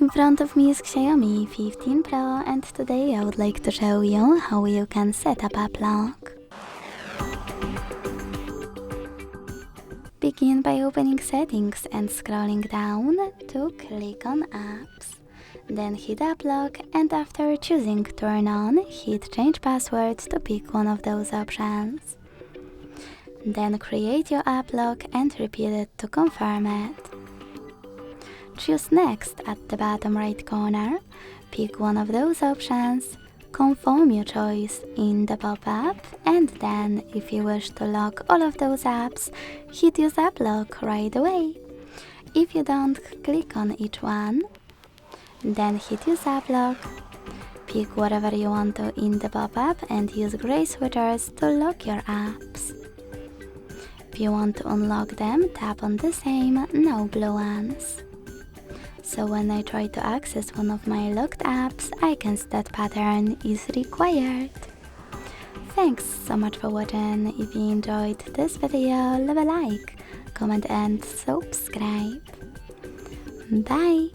In front of me is Xiaomi 15 Pro, and today I would like to show you how you can set up app lock. Begin by opening settings and scrolling down to click on apps. Then hit app lock, and after choosing turn on, hit change password to pick one of those options. Then create your app lock and repeat it to confirm it. Choose next at the bottom right corner, pick one of those options, confirm your choice in the pop-up, and then if you wish to lock all of those apps, hit use app lock right away. If you don't, click on each one, then hit use app lock, pick whatever you want to in the pop-up and use gray switchers to lock your apps. If you want to unlock them, tap on the same, no blue ones. So when I try to access one of my locked apps, icons that pattern is required. Thanks so much for watching. If you enjoyed this video, leave a like, comment and subscribe. Bye!